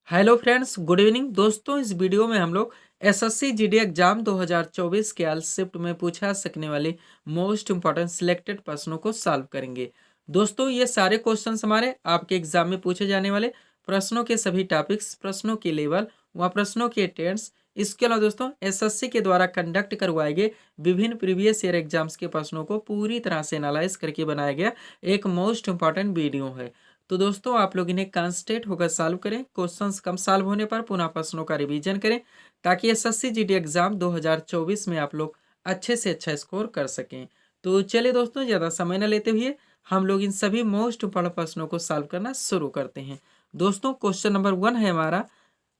Hello friends, good evening दोस्तों। इस video में हम लोग एसएससी जीडी एग्जाम 2024 के आल शिफ्ट में पूछा सकने वाले मोस्ट इंपॉर्टेंट सिलेक्टेड प्रश्नों को सॉल्व करेंगे। दोस्तों, ये सारे क्वेश्चंस हमारे आपके एग्जाम में पूछे जाने वाले प्रश्नों के सभी टॉपिक्स, प्रश्नों के लेवल व प्रश्नों के टेंस, इसके अलावा दोस्तों एसएससी के द्वारा कंडक्ट करवाए गए विभिन्न प्रीवियस ईयर एग्जाम्स के प्रश्नों को पूरी तरह से एनालाइज करके बनाया गया एक मोस्ट इंपॉर्टेंट वीडियो है। तो दोस्तों, आप लोग इन्हें कॉन्सेंट्रेट होकर सॉल्व करें। क्वेश्चंस कम सॉल्व होने पर पुनः प्रश्नों का रिवीजन करें ताकि एसएससी जीडी एग्जाम 2024 में आप लोग अच्छे से अच्छा स्कोर कर सकें। तो चलिए दोस्तों, ज़्यादा समय न लेते हुए हम लोग इन सभी मोस्ट इंपॉर्टेंट प्रश्नों को सॉल्व करना शुरू करते हैं। दोस्तों, क्वेश्चन नंबर 1 है हमारा,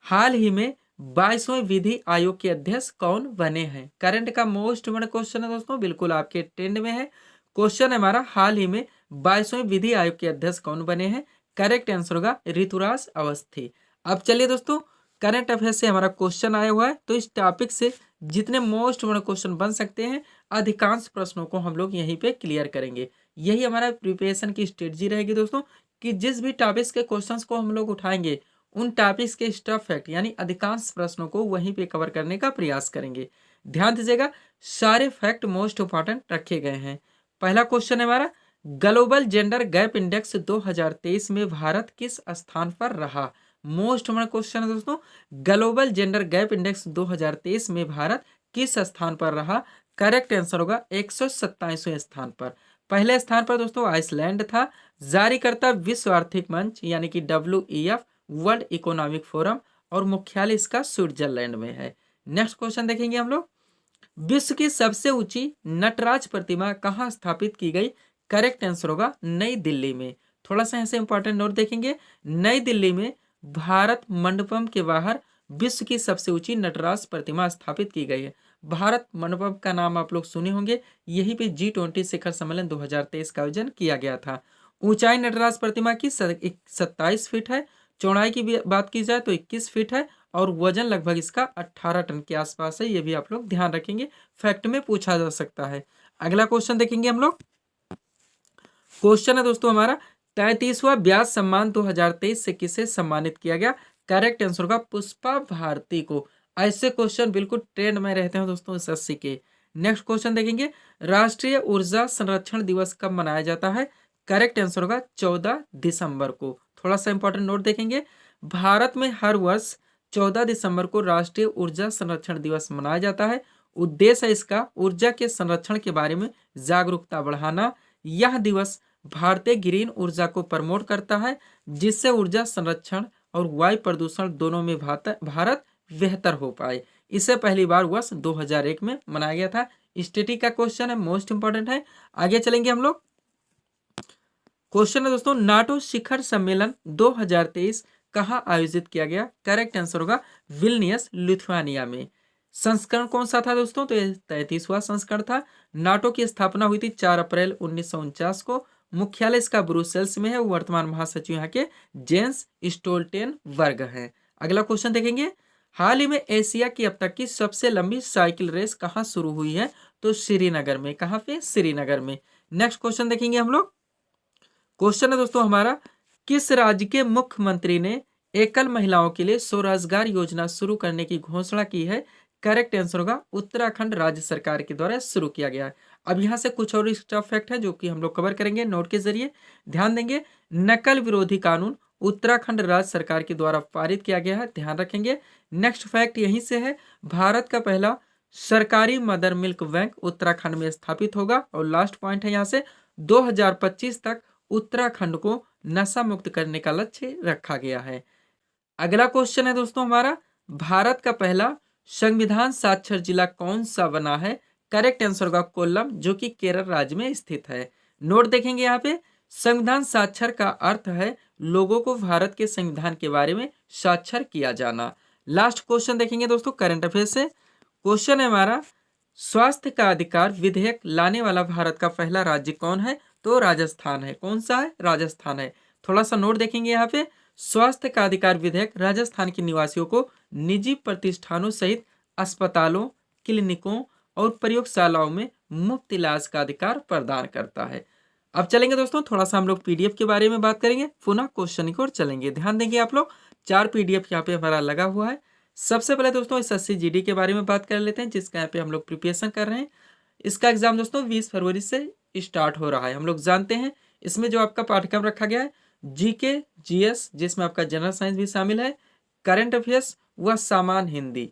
हाल ही में 22वें विधि आयोग के अध्यक्ष कौन बने हैं। करंट का मोस्ट इंपॉर्टेंट क्वेश्चन है दोस्तों, बिल्कुल आपके ट्रेंड में है। क्वेश्चन है हमारा, हाल ही में 22वें विधि आयोग के अध्यक्ष कौन बने हैं। करेक्ट आंसर होगा ऋतुराज अवस्थी। अब चलिए दोस्तों, करंट अफेयर से हमारा क्वेश्चन आया हुआ है, तो इस टॉपिक से जितने मोस्ट इंपॉर्टेंट क्वेश्चन बन सकते हैं अधिकांश प्रश्नों को हम लोग यहीं पे क्लियर करेंगे। यही हमारा प्रिपरेशन की स्ट्रेटजी रहेगी दोस्तों, कि जिस भी टॉपिक्स के क्वेश्चंस को हम लोग उठाएंगे उन टॉपिक्स के स्टफ फैक्ट यानी अधिकांश प्रश्नों को वहीं पे कवर करने का प्रयास करेंगे। ध्यान दीजिएगा, सारे फैक्ट मोस्ट इंपॉर्टेंट रखे गए हैं। पहला क्वेश्चन है हमारा, ग्लोबल जेंडर गैप इंडेक्स 2023 में भारत किस स्थान पर रहा। मोस्ट इंपॉर्टेंट क्वेश्चन है दोस्तों, ग्लोबल जेंडर गैप इंडेक्स 2023 में भारत किस स्थान पर रहा। करेक्ट आंसर होगा 127वें स्थान पर। पहले स्थान पर दोस्तों आइसलैंड था। जारीकर्ता विश्व आर्थिक मंच यानी कि WEF, वर्ल्ड इकोनॉमिक फोरम, और मुख्यालय इसका स्विट्जरलैंड में है। नेक्स्ट क्वेश्चन देखेंगे हम लोग, विश्व की सबसे ऊंची नटराज प्रतिमा कहाँ स्थापित की गई। करेक्ट आंसर होगा नई दिल्ली में। थोड़ा सा ऐसे इंपॉर्टेंट नोट देखेंगे, नई दिल्ली में भारत मंडपम के बाहर विश्व की सबसे ऊंची नटराज प्रतिमा स्थापित की गई है। भारत मंडपम का नाम आप लोग सुने होंगे, यहीं पे G20 शिखर सम्मेलन 2023 का आयोजन किया गया था। ऊंचाई नटराज प्रतिमा की 27 फीट है। चौड़ाई की भी बात की जाए तो 21 फीट है, और वजन लगभग इसका 18 टन के आसपास है। ये भी आप लोग ध्यान रखेंगे, फैक्ट में पूछा जा सकता है। अगला क्वेश्चन देखेंगे हम लोग, क्वेश्चन है दोस्तों हमारा, 33वां व्यास सम्मान 2023 से किसे सम्मानित किया गया। करेक्ट आंसर होगा पुष्पा भारती को। ऐसे क्वेश्चन बिल्कुल ट्रेंड में रहते हैं दोस्तों एसएससी के। नेक्स्ट क्वेश्चन देखेंगे, राष्ट्रीय ऊर्जा संरक्षण दिवस कब मनाया जाता है। करेक्ट आंसर होगा 14 दिसंबर को। थोड़ा सा इंपॉर्टेंट नोट देखेंगे, भारत में हर वर्ष 14 दिसंबर को राष्ट्रीय ऊर्जा संरक्षण दिवस मनाया जाता है। उद्देश्य है इसका ऊर्जा के संरक्षण के बारे में जागरूकता बढ़ाना। यह दिवस भारतीय ग्रीन ऊर्जा को प्रमोट करता है, जिससे ऊर्जा संरक्षण और वायु प्रदूषण दोनों में भारत बेहतर हो पाए। इसे पहली बार वर्ष 2001 में मनाया गया था। स्टैटिक का क्वेश्चन है, मोस्ट इंपॉर्टेंट है। आगे चलेंगे हम लोग, क्वेश्चन है दोस्तों, नाटो शिखर सम्मेलन 2023 कहाँ आयोजित किया गया। करेक्ट आंसर होगा विल्नियस, लिथुआनिया में। संस्करण कौन सा था दोस्तों, तो ये 33वां संस्करण था। नाटो की स्थापना हुई थी 4 अप्रैल 1949 को। मुख्यालय इसका ब्रुसेल्स में है। वर्तमान महासचिव यहाँ के जेंस स्टोल्टेनबर्ग हैं। अगला क्वेश्चन देखेंगे, हाल ही में एशिया की अब तक की सबसे लंबी साइकिल रेस कहाँ शुरू हुई है, तो श्रीनगर में। कहाँ पे, श्रीनगर में। नेक्स्ट क्वेश्चन देखेंगे हम लोग, क्वेश्चन है दोस्तों हमारा, किस राज्य के मुख्यमंत्री ने एकल महिलाओं के लिए स्वरोजगार योजना शुरू करने की घोषणा की है। करेक्ट आंसर होगा उत्तराखंड राज्य सरकार के द्वारा शुरू किया गया है। अब यहाँ से कुछ और स्टफ फैक्ट है जो कि हम लोग कवर करेंगे नोट के जरिए। ध्यान देंगे, नकल विरोधी कानून उत्तराखंड राज्य सरकार के द्वारा पारित किया गया है, ध्यान रखेंगे। नेक्स्ट फैक्ट यहीं से है, भारत का पहला सरकारी मदर मिल्क बैंक उत्तराखंड में स्थापित होगा। और लास्ट पॉइंट है यहाँ से, 2025 तक उत्तराखंड को नशा मुक्त करने का लक्ष्य रखा गया है। अगला क्वेश्चन है दोस्तों हमारा, भारत का पहला संविधान साक्षर जिला कौन सा बना है। करेक्ट आंसर होगा कोल्लम, जो कि केरल राज्य में स्थित है। नोट देखेंगे यहाँ पे, संविधान साक्षर का अर्थ है लोगों को भारत के संविधान के बारे में साक्षर किया जाना। लास्ट क्वेश्चन देखेंगे दोस्तों करंट अफेयर से। क्वेश्चन है हमारा, स्वास्थ्य का अधिकार विधेयक लाने वाला भारत का पहला राज्य कौन है, तो राजस्थान है। कौन सा है, राजस्थान है। थोड़ा सा नोट देखेंगे यहाँ पे, स्वास्थ्य का अधिकार विधेयक राजस्थान के निवासियों को निजी प्रतिष्ठानों सहित अस्पतालों, क्लिनिकों और प्रयोगशालाओं में मुफ्त इलाज का अधिकार प्रदान करता है। अब चलेंगे दोस्तों, थोड़ा सा हम लोग PDF के बारे में बात करेंगे, पुनः क्वेश्चन की ओर चलेंगे। ध्यान देंगे आप लोग, 4 पीडीएफ यहाँ पे हमारा लगा हुआ है। सबसे पहले दोस्तों एसएससी जीडी के बारे में बात कर लेते हैं, जिसका यहाँ पे हम लोग प्रिपरेशन कर रहे हैं। इसका एग्जाम दोस्तों 20 फरवरी से स्टार्ट हो रहा है। हम लोग जानते हैं इसमें जो आपका पाठ्यक्रम रखा गया है जीके जीएस, जिसमें आपका जनरल साइंस भी शामिल है, करंट अफेयर्स व सामान्य हिंदी।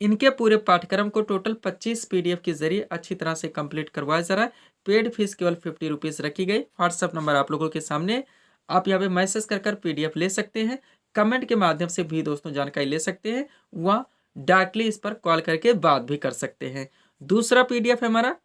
इनके पूरे पाठ्यक्रम को टोटल 25 पीडीएफ के जरिए अच्छी तरह से कंप्लीट करवाया जा रहा है। पेड फीस केवल 50 रुपीज़ रखी गई। व्हाट्सअप नंबर आप लोगों के सामने, आप यहाँ पे मैसेज कर पीडीएफ ले सकते हैं। कमेंट के माध्यम से भी दोस्तों जानकारी ले सकते हैं, वहाँ डायरेक्टली इस पर कॉल करके बात भी कर सकते हैं। दूसरा पीडीएफ है हमारा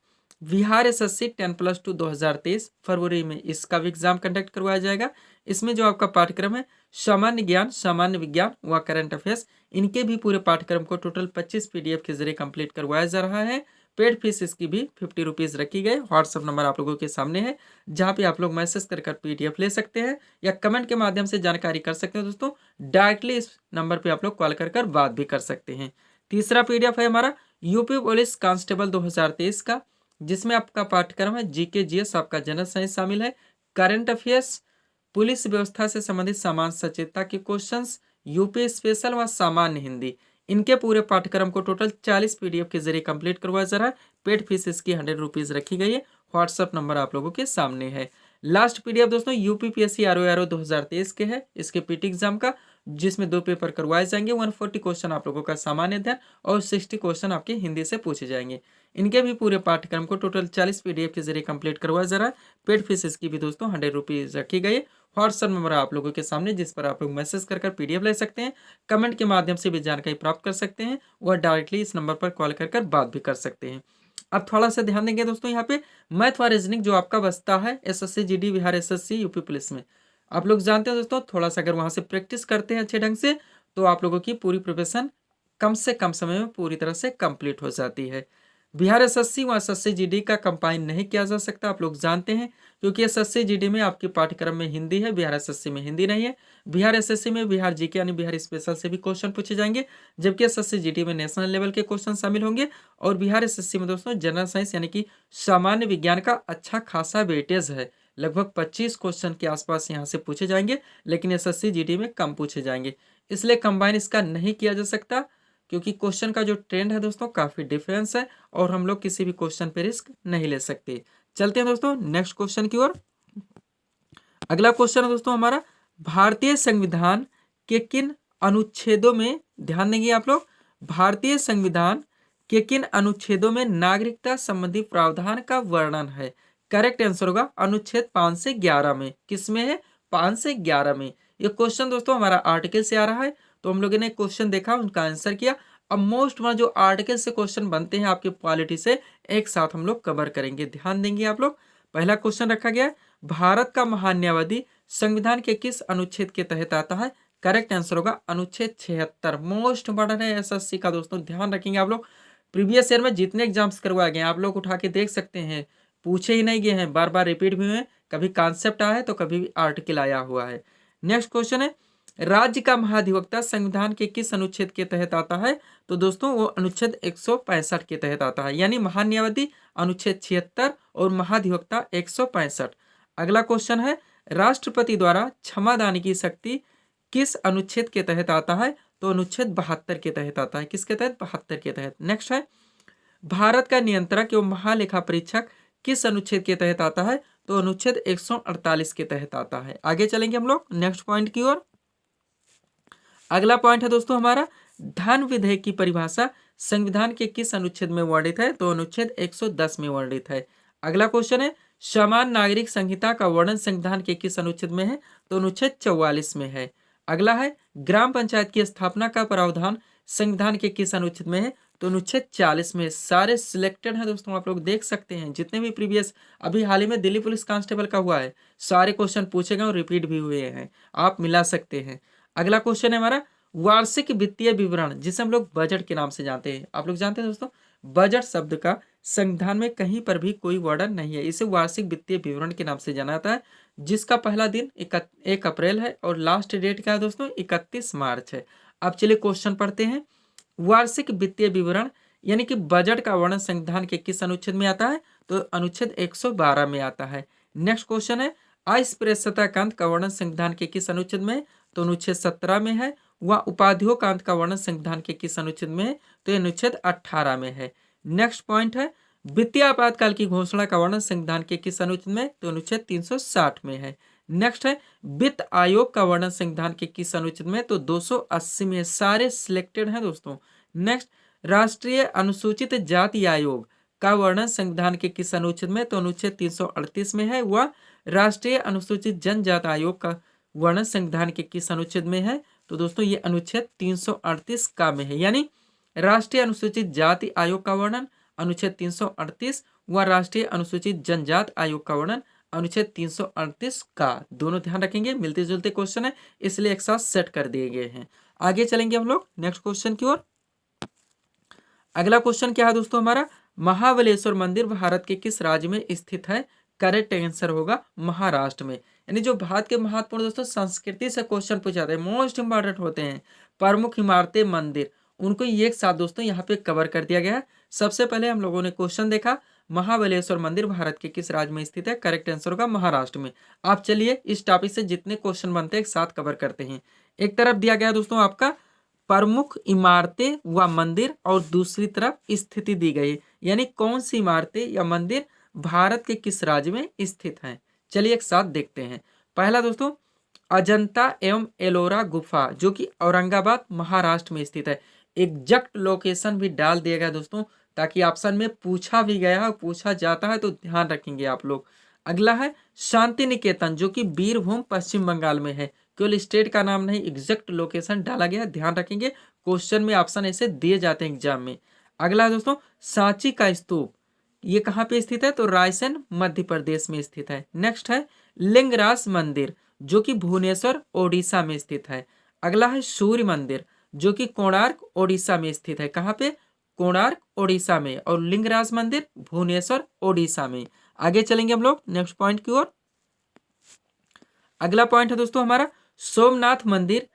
बिहार एसएससी 10+2 2023 फरवरी में इसका भी एग्जाम कंडक्ट करवाया जाएगा। इसमें जो आपका पाठ्यक्रम है सामान्य ज्ञान, सामान्य विज्ञान व करंट अफेयर्स, इनके भी पूरे पाठ्यक्रम को टोटल 25 पीडीएफ के जरिए कंप्लीट करवाया जा रहा है। पेड फीस इसकी भी 50 रुपीज़ रखी गई। व्हाट्सअप नंबर आप लोगों के सामने है, जहाँ पे आप लोग मैसेज कर पीडीएफ ले सकते हैं या कमेंट के माध्यम से जानकारी कर सकते हैं। दोस्तों डायरेक्टली इस नंबर पे आप लोग कॉल कर बात भी कर सकते हैं। तीसरा पीडीएफ है हमारा यूपी पुलिस कांस्टेबल 2023 का, जिसमें आपका पाठ्यक्रम है जीके जीएस, आपका जनरल साइंस शामिल है, करंट अफेयर्स, पुलिस व्यवस्था से संबंधित सामान्य सचेतता के क्वेश्चंस, यूपी स्पेशल व सामान्य हिंदी। इनके पूरे पाठ्यक्रम को टोटल 40 पीडीएफ के जरिए कंप्लीट करवाया जा रहा है। पेड फीस इसकी 100 रुपीज़ रखी गई है। व्हाट्सअप नंबर आप लोगों के सामने है। लास्ट पीडीएफ दोस्तों यूपीपीएससी आरओ 2023 के है, इसके पीटी एग्जाम का, जिसमें 2 पेपर करवाए जाएंगे। 140 क्वेश्चन आप लोगों का सामान्य अध्ययन और 60 क्वेश्चन आपके हिंदी से पूछे जाएंगे। इनके भी पूरे पाठ्यक्रम को टोटल 40 पीडीएफ के जरिए कंप्लीट करवाया जा रहा है। पेड फीस इसकी भी दोस्तों 100 रुपीज़ रखी गई है। व्हाट्सअप नंबर आप लोगों के सामने, जिस पर आप लोग मैसेज कर पीडीएफ ले सकते हैं, कमेंट के माध्यम से भी जानकारी प्राप्त कर सकते हैं, वह डायरेक्टली इस नंबर पर कॉल कर बात भी कर सकते हैं। अब थोड़ा सा ध्यान देंगे दोस्तों, यहाँ पे मैथ व रीजनिंग जो आपका बचता है SSC GD, Bihar SSC, UP police में, आप लोग जानते हैं दोस्तों, थोड़ा सा अगर वहाँ से प्रैक्टिस करते हैं अच्छे ढंग से, तो आप लोगों की पूरी प्रिपरेशन कम से कम समय में पूरी तरह से कंप्लीट हो जाती है। बिहार एसएससी व एसएससी जीडी का कंबाइन नहीं किया जा सकता, आप लोग जानते हैं, क्योंकि एसएससी जीडी में आपके पाठ्यक्रम में हिंदी है, बिहार एसएससी में हिंदी नहीं है। बिहार एसएससी में बिहार जीके यानी बिहार स्पेशल से भी क्वेश्चन पूछे जाएंगे, जबकि एसएससी जीडी में नेशनल लेवल के क्वेश्चन शामिल होंगे। और बिहार एसएससी में दोस्तों जनरल साइंस यानी कि सामान्य विज्ञान का अच्छा खासा वेटेज है, लगभग 25 क्वेश्चन के आसपास यहाँ से पूछे जाएंगे, लेकिन एसएससी जीडी में कम पूछे जाएंगे, इसलिए कंबाइन इसका नहीं किया जा सकता, क्योंकि क्वेश्चन का जो ट्रेंड है दोस्तों काफ़ी डिफरेंस है और हम लोग किसी भी क्वेश्चन पे रिस्क नहीं ले सकते। चलते हैं दोस्तों नेक्स्ट क्वेश्चन की ओर। अगला क्वेश्चन है दोस्तों हमारा, भारतीय संविधान के किन अनुच्छेदों में, ध्यान देंगे आप लोग, भारतीय संविधान के किन अनुच्छेदों में नागरिकता संबंधी प्रावधान का वर्णन है? करेक्ट आंसर होगा अनुच्छेद 5 से 11 में। किसमें है? 5 से 11 में। ये क्वेश्चन दोस्तों हमारा आर्टिकल से आ रहा है, तो हम लोगों ने क्वेश्चन देखा, उनका आंसर किया। अब मोस्ट वन जो आर्टिकल से क्वेश्चन बनते हैं आपके पॉलिटी से, एक साथ हम लोग कवर करेंगे, ध्यान देंगे आप लोग। पहला क्वेश्चन रखा गया है, भारत का महान्यायवादी संविधान के किस अनुच्छेद के तहत आता है? करेक्ट आंसर होगा अनुच्छेद 76। मोस्ट इंपॉर्टेंट है एसएससी का दोस्तों, ध्यान रखेंगे आप लोग। प्रीवियस ईयर में जितने एग्जाम्स करवाए गए आप लोग उठा के देख सकते हैं, पूछे ही नहीं गए हैं, बार बार रिपीट भी हुए, कभी कॉन्सेप्ट आया है तो कभी आर्टिकल आया हुआ है। नेक्स्ट क्वेश्चन है, राज्य का महाधिवक्ता संविधान के किस अनुच्छेद के तहत आता है? तो दोस्तों वो अनुच्छेद 165 के तहत आता है, यानी महान्यायवादी अनुच्छेद 76 और महाधिवक्ता 165। अगला क्वेश्चन है, राष्ट्रपति द्वारा क्षमा दान की शक्ति किस अनुच्छेद के तहत आता है? तो अनुच्छेद 72 के तहत आता है। किसके तहत? 72 के तहत। नेक्स्ट है, भारत का नियंत्रक एवं महालेखा परीक्षक किस अनुच्छेद के तहत आता है? तो अनुच्छेद 148 के तहत आता है। आगे चलेंगे हम लोग नेक्स्ट पॉइंट की ओर। अगला पॉइंट है दोस्तों हमारा, धन विधेयक की परिभाषा संविधान के किस अनुच्छेद में वर्णित है? तो अनुच्छेद 110 में वर्णित है। अगला क्वेश्चन है, समान नागरिक संहिता का वर्णन संविधान के किस अनुच्छेद में है? तो अनुच्छेद 44 में है। अगला है, ग्राम पंचायत की स्थापना का प्रावधान संविधान के किस अनुच्छेद में है? तो अनुच्छेद 40 में। सारे सिलेक्टेड हैं दोस्तों, आप लोग देख सकते हैं, जितने भी प्रीवियस अभी हाल ही में दिल्ली पुलिस कांस्टेबल का हुआ है, सारे क्वेश्चन पूछे गए और रिपीट भी हुए हैं, आप मिला सकते हैं। अगला क्वेश्चन है हमारा, वार्षिक वित्तीय विवरण, जिसे हम लोग बजट के नाम से जानते हैं। आप लोग जानते हैं दोस्तों, बजट शब्द का संविधान में कहीं पर भी कोई वर्णन नहीं है, इसे वार्षिक वित्तीय विवरण के नाम से जाना जाता है, जिसका पहला दिन 1 अप्रैल है और लास्ट डेट क्या है दोस्तों? 31 मार्च है। अब चलिए क्वेश्चन पढ़ते हैं। वार्षिक वित्तीय विवरण यानी कि बजट का वर्णन संविधान के किस अनुच्छेद में आता है? तो अनुच्छेद 112 में आता है। नेक्स्ट क्वेश्चन है, अस्पृश्यता का अंत का वर्णन संविधान के किस अनुच्छेद में? तो अनुच्छेद 17 में है। व उपाधियों का अंत का वर्णन संविधान के किस अनुच्छेद में है? तो ये अनुच्छेद 18 में है। नेक्स्ट पॉइंट है वित्तीय आपातकाल की घोषणा का वर्णन संविधान के किस अनुच्छेद में? तो अनुच्छेद 360 में है। नेक्स्ट है वित्त आयोग का वर्णन संविधान के किस अनुच्छेद में? तो 280 में। सारे सिलेक्टेड हैं दोस्तों। नेक्स्ट राष्ट्रीय अनुसूचित जाति आयोग का वर्णन संविधान के किस अनुच्छेद में? तो अनुच्छेद 338 में है। वह राष्ट्रीय अनुसूचित जनजाति आयोग का वर्णन संविधान के किस अनुच्छेद में है? तो दोस्तों ये अनुच्छेद 338 का में है। यानी राष्ट्रीय अनुसूचित जाति आयोग का वर्णन अनुच्छेद 338 व राष्ट्रीय अनुसूचित जनजाति आयोग का वर्णन अनुच्छेद 338 का। दोनों ध्यान रखेंगे, मिलते जुलते क्वेश्चन है इसलिए एक साथ सेट कर दिए गए हैं। आगे चलेंगे हम लोग नेक्स्ट क्वेश्चन की ओर। अगला क्वेश्चन क्या है दोस्तों हमारा? महाबलेश्वर मंदिर भारत के किस राज्य में स्थित है? करेक्ट आंसर होगा महाराष्ट्र में। यानी जो भारत के महत्वपूर्ण दोस्तों संस्कृति से क्वेश्चन पूछे जाते हैं, मोस्ट इंपॉर्टेंट होते हैं, प्रमुख इमारतें, मंदिर, उनको एक साथ दोस्तों यहाँ पे कवर कर दिया गया है। सबसे पहले हम लोगों ने क्वेश्चन देखा महाबलेश्वर मंदिर भारत के किस राज्य में स्थित है? करेक्ट आंसर होगा महाराष्ट्र में। आप चलिए इस टॉपिक से जितने क्वेश्चन बनते हैं एक साथ कवर करते हैं। एक तरफ दिया गया दोस्तों आपका प्रमुख इमारतें व मंदिर और दूसरी तरफ स्थिति दी गई, यानी कौन सी इमारतें या मंदिर भारत के किस राज्य में स्थित हैं। चलिए एक साथ देखते हैं। पहला दोस्तों अजंता एवं एलोरा गुफा जो कि औरंगाबाद महाराष्ट्र में स्थित है। एग्जैक्ट लोकेशन भी डाल दिया गया दोस्तों ताकि ऑप्शन में पूछा भी गया है, पूछा जाता है तो ध्यान रखेंगे आप लोग। अगला है शांति निकेतन जो कि बीरभूम पश्चिम बंगाल में है। केवल स्टेट का नाम नहीं, एग्जैक्ट लोकेशन डाला गया, ध्यान रखेंगे। क्वेश्चन में ऑप्शन ऐसे दिए जाते हैं एग्जाम में। अगला है दोस्तों सांची का स्तूप, ये कहाँ पे स्थित है? तो रायसेन मध्य प्रदेश में स्थित है। नेक्स्ट है लिंगराज मंदिर जो कि भुवनेश्वर ओडिशा में स्थित है। अगला है सूर्य मंदिर जो कि कोणार्क ओडिशा में स्थित है। कहाँ पे? कोणार्क ओडिशा में। और लिंगराज मंदिर भुवनेश्वर ओडिशा में। आगे चलेंगे हम लोग नेक्स्ट पॉइंट की ओर। अगला पॉइंट है दोस्तों हमारा सोमनाथ मंदिर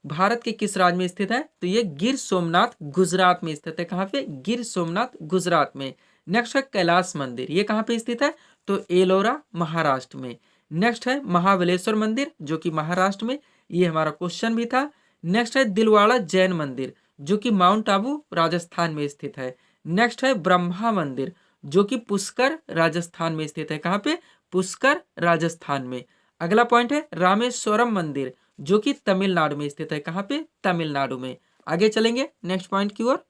भारत के किस राज्य में स्थित है? तो ये गिर सोमनाथ गुजरात में स्थित है। कहाँ पे? गिर सोमनाथ गुजरात में। नेक्स्ट है कैलाश मंदिर, ये कहाँ पे स्थित है? तो एलोरा महाराष्ट्र में। नेक्स्ट है महाबलेश्वर मंदिर जो कि महाराष्ट्र में, ये हमारा क्वेश्चन भी था। नेक्स्ट है दिलवाड़ा जैन मंदिर जो कि माउंट आबू राजस्थान में स्थित है। नेक्स्ट है ब्रह्मा मंदिर जो कि पुष्कर राजस्थान में स्थित है। कहाँ पे? पुष्कर राजस्थान में। अगला पॉइंट है रामेश्वरम मंदिर जो कि तमिलनाडु में स्थित है। कहाँ पे? तमिलनाडु में। आगे चलेंगे नेक्स्ट पॉइंट की ओर।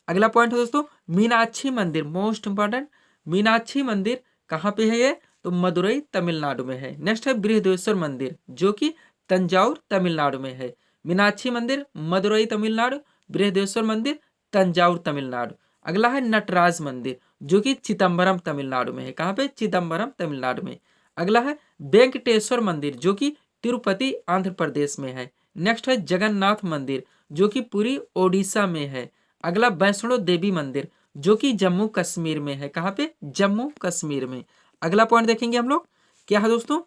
अगला पॉइंट है दोस्तों मीनाक्षी मंदिर, मोस्ट इंपॉर्टेंट। मीनाक्षी मंदिर कहाँ पे है? ये तो मदुरई तमिलनाडु में है। नेक्स्ट है बृहदेश्वर मंदिर जो कि तंजाउर तमिलनाडु में है। मीनाक्षी मंदिर मदुरई तमिलनाडु, बृहदेश्वर मंदिर तंजाउर तमिलनाडु। अगला है नटराज मंदिर जो कि चिदम्बरम तमिलनाडु में है। कहाँ पे? चिदम्बरम तमिलनाडु में। अगला है वेंकटेश्वर मंदिर जो कि तिरुपति आंध्र प्रदेश में है। नेक्स्ट है जगन्नाथ मंदिर जो कि पुरी ओडिशा में है। अगला वैष्णो देवी मंदिर जो कि जम्मू कश्मीर में है। कहाँ पे? जम्मू कश्मीर में। अगला पॉइंट देखेंगे हम लोग क्या है दोस्तों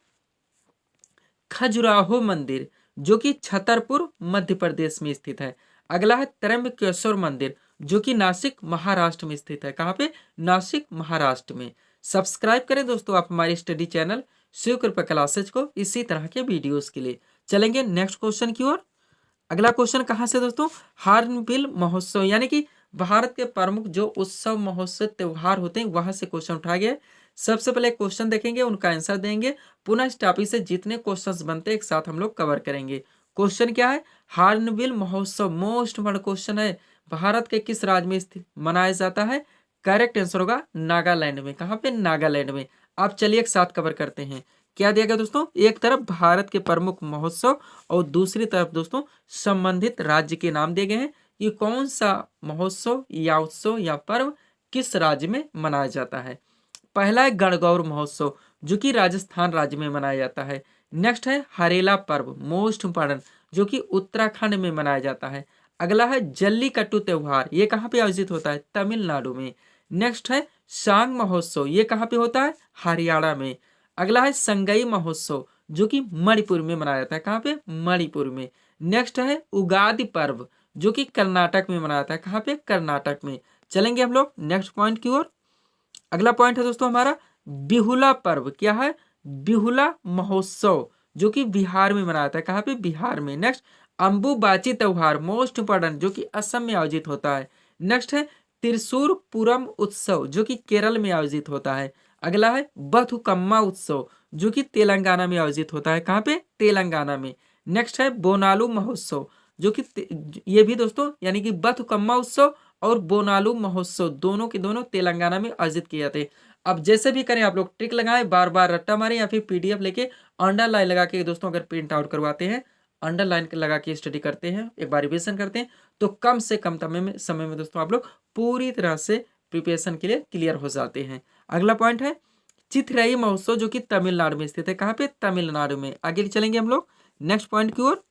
खजुराहो मंदिर जो कि छतरपुर मध्य प्रदेश में स्थित है। अगला है त्र्यंबकेश्वर मंदिर जो कि नासिक महाराष्ट्र में स्थित है। कहाँ पे? नासिक महाराष्ट्र में। सब्सक्राइब करें दोस्तों आप हमारी स्टडी चैनल शिव कृपा क्लासेज को इसी तरह के वीडियोस के लिए। चलेंगे नेक्स्ट क्वेश्चन की ओर। अगला क्वेश्चन कहाँ से दोस्तों हार्नबिल महोत्सव, यानी कि भारत के प्रमुख जो उत्सव महोत्सव त्योहार होते हैं वहां से क्वेश्चन उठाया गया। सबसे पहले क्वेश्चन देखेंगे, उनका आंसर देंगे, पुनः इस टॉपिक से जितने क्वेश्चंस बनते हैं एक साथ हम लोग कवर करेंगे। क्वेश्चन क्या है? हार्नबिल महोत्सव मोस्ट इंपॉर्टेंट क्वेश्चन है, भारत के किस राज्य में स्थित मनाया जाता है? करेक्ट आंसर होगा नागालैंड में। कहाँ पे? नागालैंड में। आप चलिए एक साथ कवर करते हैं। क्या दिया गया दोस्तों? एक तरफ भारत के प्रमुख महोत्सव और दूसरी तरफ दोस्तों संबंधित राज्य के नाम दिए गए हैं कि कौन सा महोत्सव या उत्सव या पर्व किस राज्य में मनाया जाता है। पहला है गणगौर महोत्सव जो कि राजस्थान राज्य में मनाया जाता है। नेक्स्ट है हरेला पर्व, मोस्ट इंपॉर्टेंट, जो कि उत्तराखंड में मनाया जाता है। अगला है जल्लीकट्टू त्योहार, ये कहाँ पे आयोजित होता है? तमिलनाडु में। नेक्स्ट है सांग महोत्सव, ये कहाँ पे होता है? हरियाणा में। अगला है संगई महोत्सव जो कि मणिपुर में मनाया जाता है। कहाँ पे? मणिपुर में। नेक्स्ट है उगादि पर्व जो कि कर्नाटक में मनाया जाता है। कहाँ पे? कर्नाटक में। चलेंगे हम लोग नेक्स्ट पॉइंट की ओर। अगला पॉइंट है दोस्तों हमारा बिहुला पर्व। क्या है? बिहुला महोत्सव जो कि बिहार में मनाया जाता है। कहाँ पे? बिहार में। नेक्स्ट अंबुबाची त्योहार मोस्ट इंपॉर्टेंट जो कि असम में आयोजित होता है। नेक्स्ट है त्रिशूर पूरम उत्सव जो कि केरल में आयोजित होता है। अगला है बथुकम्मा उत्सव जो कि तेलंगाना में आयोजित होता है। कहाँ पे? तेलंगाना में। नेक्स्ट है बोनालू महोत्सव जो कि ये भी दोस्तों यानी कि बथुकम्मा उत्सव और बोनालू महोत्सव दोनों के दोनों तेलंगाना में आयोजित किए जाते हैं। अब जैसे भी करें आप लोग ट्रिक लगाएं, बार बार रट्टा मारें या फिर पीडीएफ लेके अंडरलाइन लगा के दोस्तों अगर प्रिंट आउट करवाते हैं, अंडरलाइन लगा के स्टडी करते हैं, एक बार रिविजन करते हैं, तो कम से कम समय में दोस्तों आप लोग पूरी तरह से प्रिपरेशन के लिए क्लियर हो जाते हैं। अगला पॉइंट है चिथरई महोत्सव जो कि तमिलनाडु में स्थित है। कहाँ पे? तमिलनाडु में। आगे चलेंगे हम लोग नेक्स्ट पॉइंट की ओर।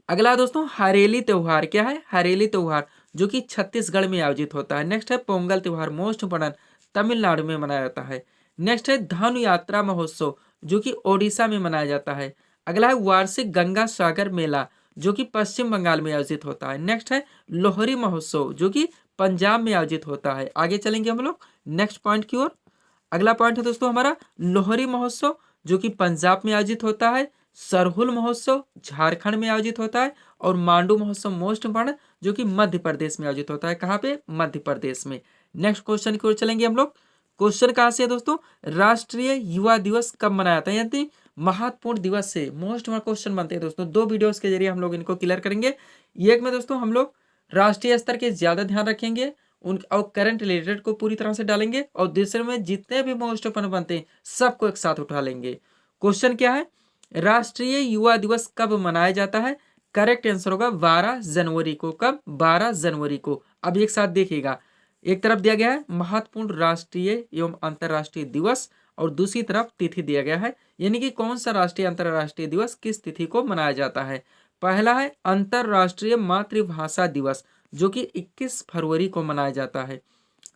अगला दोस्तों हरेली त्योहार। क्या है? हरेली त्योहार जो कि छत्तीसगढ़ में आयोजित होता है। नेक्स्ट है पोंगल त्योहार मोस्ट इंपोर्टेंट तमिलनाडु में मनाया जाता है। नेक्स्ट है धनु यात्रा महोत्सव जो कि ओडिशा में मनाया जाता है। अगला है वार्षिक गंगा सागर मेला जो कि पश्चिम बंगाल में आयोजित होता है। नेक्स्ट है लोहरी महोत्सव जो कि पंजाब में आयोजित होता है। आगे चलेंगे हम लोग नेक्स्ट पॉइंट की ओर। अगला पॉइंट है दोस्तों हमारा लोहरी महोत्सव जो कि पंजाब में आयोजित होता है। सरहुल महोत्सव झारखंड में आयोजित होता है। और मांडू महोत्सव मोस्ट इंपॉर्टेंट जो कि मध्य प्रदेश में आयोजित होता है। कहाँ पे? मध्य प्रदेश में। नेक्स्ट क्वेश्चन की ओर चलेंगे हम लोग। क्वेश्चन कहाँ से है दोस्तों? राष्ट्रीय युवा दिवस कब मनाया जाता है? यानी महत्वपूर्ण दिवस से मोस्ट क्वेश्चन बनते हैं दोस्तों। दो वीडियोस के जरिए हम लोग इनको क्लियर करेंगे। एक में दोस्तों हम लोग राष्ट्रीय स्तर के ज्यादा ध्यान रखेंगे उन और करंट रिलेटेड को पूरी तरह से डालेंगे, और दूसरे में जितने भी मोस्ट इंपॉर्टेंट बनते हैं सबको एक साथ उठा लेंगे। क्वेश्चन क्या है? राष्ट्रीय युवा दिवस कब मनाया जाता है? करेक्ट आंसर होगा 12 जनवरी को। कब? 12 जनवरी को। अब एक साथ देखिएगा, एक तरफ दिया गया है महत्वपूर्ण राष्ट्रीय एवं अंतरराष्ट्रीय दिवस और दूसरी तरफ तिथि दिया गया है, यानी कि कौन सा राष्ट्रीय अंतरराष्ट्रीय दिवस किस तिथि को मनाया जाता है। पहला है अंतरराष्ट्रीय मातृभाषा दिवस जो कि 21 फरवरी को मनाया जाता है।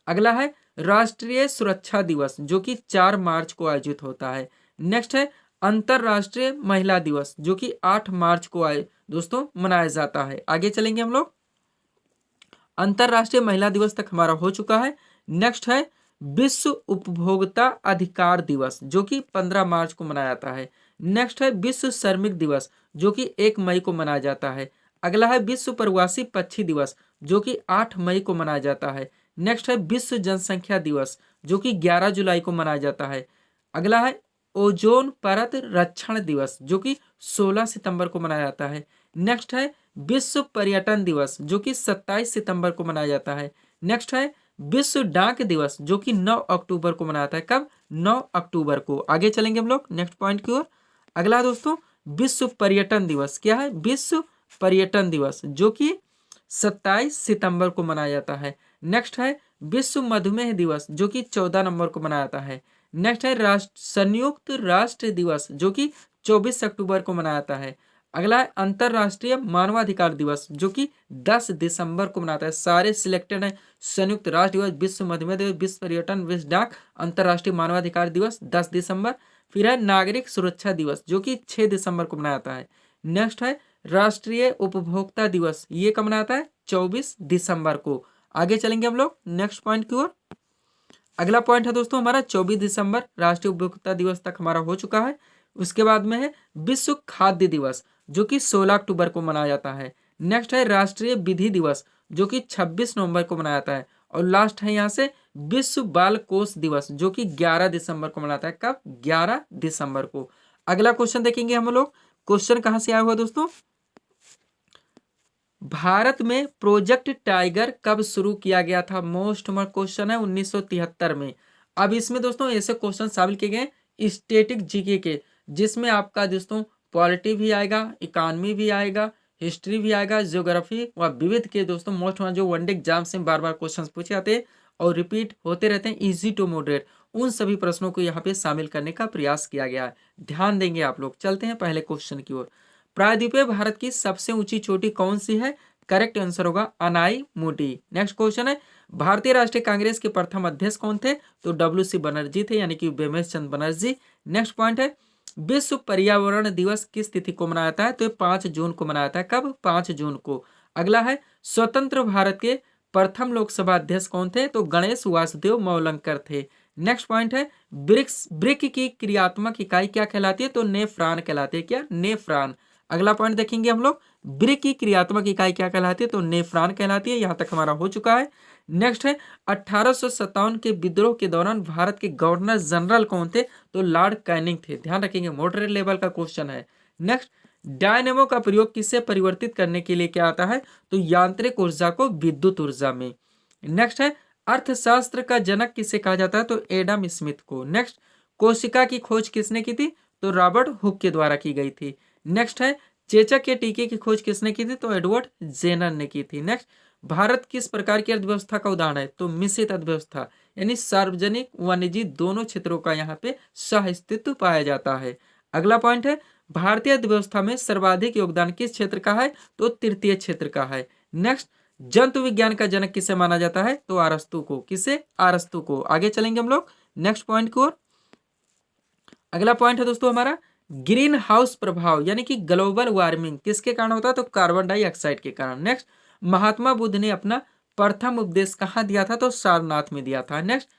अगला है राष्ट्रीय सुरक्षा दिवस जो कि 4 मार्च को आयोजित होता है। नेक्स्ट है अंतरराष्ट्रीय महिला दिवस जो कि 8 मार्च को दोस्तों मनाया जाता है। आगे चलेंगे हम लोग। अंतरराष्ट्रीय महिला दिवस तक हमारा हो चुका है। नेक्स्ट है विश्व उपभोक्ता अधिकार दिवस जो कि 15 मार्च को मनाया जाता है। नेक्स्ट है विश्व श्रमिक दिवस जो कि 1 मई को मनाया जाता है। अगला है विश्व प्रवासी पक्षी दिवस जो कि 8 मई को मनाया जाता है। नेक्स्ट है विश्व जनसंख्या दिवस जो कि 11 जुलाई को मनाया जाता है। अगला है ओजोन परत रक्षण दिवस जो कि 16 सितंबर को मनाया जाता है। नेक्स्ट है विश्व पर्यटन दिवस जो कि 27 सितंबर को मनाया जाता है। नेक्स्ट है विश्व डाक दिवस जो कि 9 अक्टूबर को मनाया जाता है। कब? 9 अक्टूबर को। आगे चलेंगे हम लोग नेक्स्ट पॉइंट की ओर। अगला दोस्तों विश्व पर्यटन दिवस। क्या है? विश्व पर्यटन दिवस जो कि 27 सितंबर को मनाया जाता है। नेक्स्ट है विश्व मधुमेह दिवस जो कि 14 नवंबर को मनाया जाता है। नेक्स्ट है संयुक्त राष्ट्र दिवस जो कि 24 अक्टूबर को मनाया जाता है। अगला है अंतरराष्ट्रीय मानवाधिकार दिवस जो कि 10 दिसंबर को मनाता है। सारे सिलेक्टेड है। संयुक्त राष्ट्र दिवस, विश्व मधुमेह दिवस, विश्व पर्यटन, विश्व डाक, अंतरराष्ट्रीय मानवाधिकार दिवस 10 दिसंबर। फिर है नागरिक सुरक्षा दिवस जो कि 6 दिसंबर को मनाया जाता है। नेक्स्ट है राष्ट्रीय उपभोक्ता दिवस, ये कब मनाया जाता है? 24 दिसंबर को। आगे चलेंगे हम लोग नेक्स्ट पॉइंट की ओर। अगला पॉइंट है दोस्तों हमारा 24 दिसंबर राष्ट्रीय उपभोक्ता दिवस तक हमारा हो चुका है। उसके बाद में है विश्व खाद्य दिवस जो कि 16 अक्टूबर को मनाया जाता है। नेक्स्ट है राष्ट्रीय विधि दिवस जो कि 26 नवंबर को मनाया जाता है। और लास्ट है यहाँ से विश्व बाल कोष दिवस जो कि 11 दिसंबर को मनाता है। कब? 11 दिसंबर को। अगला क्वेश्चन देखेंगे हम लोग। क्वेश्चन कहाँ से आया हुआ दोस्तों? भारत में प्रोजेक्ट टाइगर कब शुरू किया गया था? मोस्ट इम्पोर्टेंट क्वेश्चन है 1973 में। अब इसमें दोस्तों ऐसे क्वेश्चन शामिल किए गए स्टैटिक जीके के, जिसमें आपका दोस्तों पॉलिटी भी आएगा, इकोनॉमी भी आएगा, हिस्ट्री भी आएगा, ज्योग्राफी व विविध के दोस्तों मोस्ट जो वनडे एग्जाम से बार बार क्वेश्चन पूछे जाते हैं और रिपीट होते रहते हैं, इजी टू मॉडरेट, उन सभी प्रश्नों को यहाँ पे शामिल करने का प्रयास किया गया है। ध्यान देंगे आप लोग। चलते हैं पहले क्वेश्चन की ओर। प्रायद्वीपीय भारत की सबसे ऊंची चोटी कौन सी है? करेक्ट आंसर होगा अनाई मुडी। नेक्स्ट क्वेश्चन है भारतीय राष्ट्रीय कांग्रेस के प्रथम अध्यक्ष कौन थे? तो WC बनर्जी थे, यानी कि बेमेश चंद बनर्जी। नेक्स्ट पॉइंट है विश्व पर्यावरण दिवस किस तिथि को मनाया जाता है? तो 5 जून को मनाया जाता है। कब? 5 जून को। अगला है स्वतंत्र भारत के प्रथम लोकसभा अध्यक्ष कौन थे? तो गणेश वासुदेव मौलंकर थे। नेक्स्ट पॉइंट है ब्रिक की क्रियात्मक इकाई क्या कहलाती है? तो नेफ्रॉन कहलाती है। क्या? नेफ्रॉन। अगला पॉइंट देखेंगे हम लोग, ब्रिक की क्रियात्मक इकाई क्या कहलाती है, तो नेफ्रॉन कहलाती है। यहाँ तक हमारा हो चुका है। नेक्स्ट है 1857 के विद्रोह के दौरान भारत के गवर्नर जनरल कौन थे, तो लॉर्ड कैनिंग थे। ध्यान रखेंगे, मॉडरेट लेवल का क्वेश्चन है। नेक्स्ट, डायनेमो का प्रयोग किससे परिवर्तित करने के लिए क्या आता है, तो यांत्रिक ऊर्जा को विद्युत ऊर्जा में। नेक्स्ट है अर्थशास्त्र का जनक किसे कहा जाता है, तो एडम स्मिथ को। नेक्स्ट, कोशिका की खोज किसने की थी, तो रॉबर्ट हुक के द्वारा की गई थी। नेक्स्ट है चेचक के टीके की खोज किसने की थी, तो एडवर्ड जेनर ने की थी। नेक्स्ट, भारत किस प्रकार की अर्थव्यवस्था का उदाहरण है, तो मिश्रित अर्थव्यवस्था, यानी सार्वजनिक व निजी दोनों क्षेत्रों का यहाँ पे सह अस्तित्व पाया जाता है। अगला पॉइंट है भारतीय अर्थव्यवस्था में सर्वाधिक योगदान किस क्षेत्र का है, तो तृतीय क्षेत्र का है। नेक्स्ट, जंतु विज्ञान का जनक किसे माना जाता है, तो अरस्तु को। किसे, अरस्तु को। आगे चलेंगे हम लोग नेक्स्ट पॉइंट की ओर। अगला पॉइंट है दोस्तों हमारा, ग्रीन हाउस प्रभाव यानी कि ग्लोबल वार्मिंग किसके कारण होता है, तो कार्बन डाइऑक्साइड के कारण। नेक्स्ट, महात्मा बुद्ध ने अपना प्रथम उपदेश कहाँ दिया था, तो सारनाथ में दिया था। नेक्स्ट,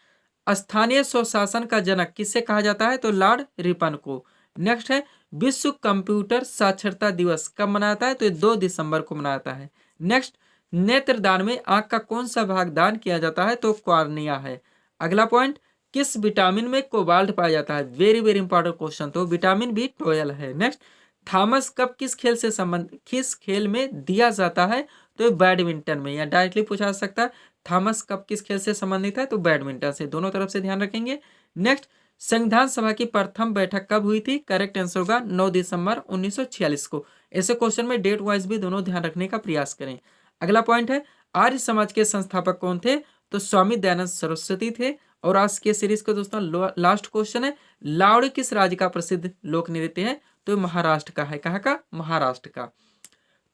स्थानीय स्वशासन का जनक किसे कहा जाता है, तो लॉर्ड रिपन को। नेक्स्ट है विश्व कंप्यूटर साक्षरता दिवस कब मनाता है, तो 2 दिसंबर को मनाता है। नेक्स्ट, नेत्रदान में आंख का कौन सा भाग दान किया जाता है, तो कॉर्निया है। अगला पॉइंट, किस विटामिन में कोबाल्ट पाया जाता है, वेरी वेरी इंपॉर्टेंट क्वेश्चन, तो विटामिन B12 है। नेक्स्ट, थॉमस कप किस खेल में दिया जाता है, तो बैडमिंटन में, या डायरेक्टली पूछा जा सकता है थॉमस कप किस खेल से संबंधित है, तो बैडमिंटन से। दोनों तरफ से ध्यान रखेंगे। नेक्स्ट, संविधान सभा की प्रथम बैठक कब हुई थी, करेक्ट आंसर होगा 9 दिसंबर 1946 को। ऐसे क्वेश्चन में डेट वाइज भी दोनों ध्यान रखने का प्रयास करें। अगला पॉइंट है आर्य समाज के संस्थापक कौन थे, तो स्वामी दयानंद सरस्वती थे। और आज के सीरीज का दोस्तों लास्ट क्वेश्चन है, लावड़ी किस राज्य का प्रसिद्ध लोक नृत्य है, तो महाराष्ट्र का है। कहाँ का, महाराष्ट्र का।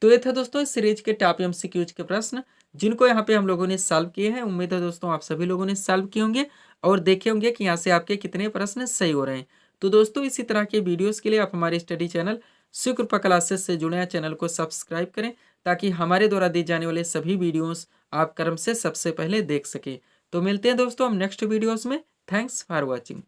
तो ये था दोस्तों इस सीरीज के टॉप एमसीक्यूज के प्रश्न, जिनको यहाँ पे हम लोगों ने सॉल्व किए हैं। उम्मीद है दोस्तों आप सभी लोगों ने सॉल्व किए होंगे और देखे होंगे कि यहाँ से आपके कितने प्रश्न सही हो रहे हैं। तो दोस्तों इसी तरह के वीडियोस के लिए आप हमारे स्टडी चैनल शिव कृपा क्लासेस से जुड़े हैं, चैनल को सब्सक्राइब करें ताकि हमारे द्वारा दी जाने वाले सभी वीडियोस आप क्रम से सबसे पहले देख सकें। तो मिलते हैं दोस्तों हम नेक्स्ट वीडियोस में। Thanks for watching.